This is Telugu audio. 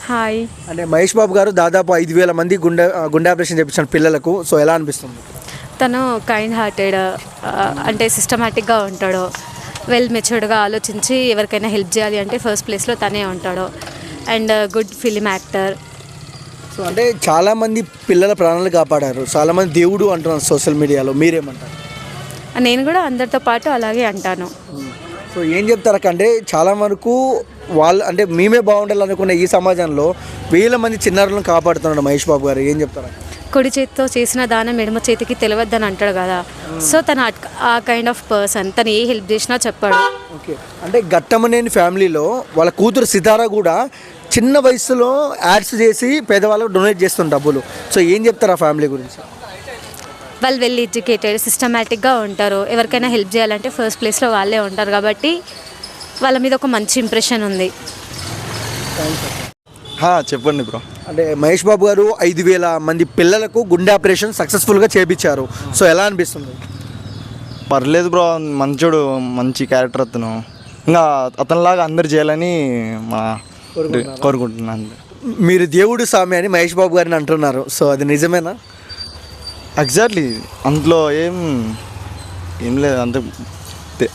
హాయ్. అంటే మహేష్ బాబు గారు దాదాపు 5,000 మంది గుండె ఆపరేషన్ చేపించిన పిల్లలకు. సో ఎలా అనిపిస్తుంది? తను కైండ్ హార్టెడ్, అంటే సిస్టమేటిక్గా ఉంటాడు. వెల్ మెచ్యూర్డ్గా ఆలోచించి ఎవరికైనా హెల్ప్ చేయాలి అంటే ఫస్ట్ ప్లేస్లో తనే ఉంటాడు. And good film actor. So అంటే చాలామంది పిల్లల ప్రాణాలు కాపాడారు, చాలామంది దేవుడు అంటున్నారు సోషల్ మీడియాలో, మీరేమంటారు? నేను కూడా అందరితో పాటు అలాగే అంటాను. సో ఏం చెప్తారు అంటే చాలా వరకు వాళ్ళు అంటే మేమే బాగుండాలనుకున్న ఈ సమాజంలో వేల మంది చిన్నారులను కాపాడుతున్నాడు మహేష్ బాబు గారు, ఏం చెప్తారా? కుడి చేతితో చేసిన దానం ఎడమ చేతికి తెలియద్దని అంటాడు కదా. సో తను ఆ కైండ్ ఆఫ్ పర్సన్. తను ఏ హెల్ప్ చేసినా చెప్పాడు. ఓకే. అంటే ఘట్టమనేని ఫ్యామిలీలో వాళ్ళ కూతురు సితారా కూడా చిన్న వయసులో యాడ్స్ చేసి పేదవాళ్ళకు డొనేట్ చేస్తుంది డబ్బులు. సో ఏం చెప్తారు ఆ ఫ్యామిలీ గురించి? వాళ్ళు వెల్ ఎడ్యుకేటెడ్, సిస్టమేటిక్గా ఉంటారు. ఎవరికైనా హెల్ప్ చేయాలంటే ఫస్ట్ ప్లేస్లో వాళ్ళే ఉంటారు కాబట్టి వాళ్ళ మీద ఒక మంచి ఇంప్రెషన్ ఉంది. చెప్పండి బ్రో. అంటే మహేష్ బాబు గారు 5,000 మంది పిల్లలకు గుండె ఆపరేషన్ సక్సెస్ఫుల్గా చేయించారు. సో ఎలా అనిపిస్తుంది? పర్లేదు బ్రో, మంచోడు, మంచి క్యారెక్టర్ అతను. ఇంకా అతనిలాగా అందరు చేయాలని మా కోరుకుంటున్నాను. మీరు దేవుడు స్వామి అని మహేష్ బాబు గారిని అంటున్నారు. సో అది నిజమేనా? ఎగ్జాక్ట్లీ, అందులో ఏం లేదు అంతే.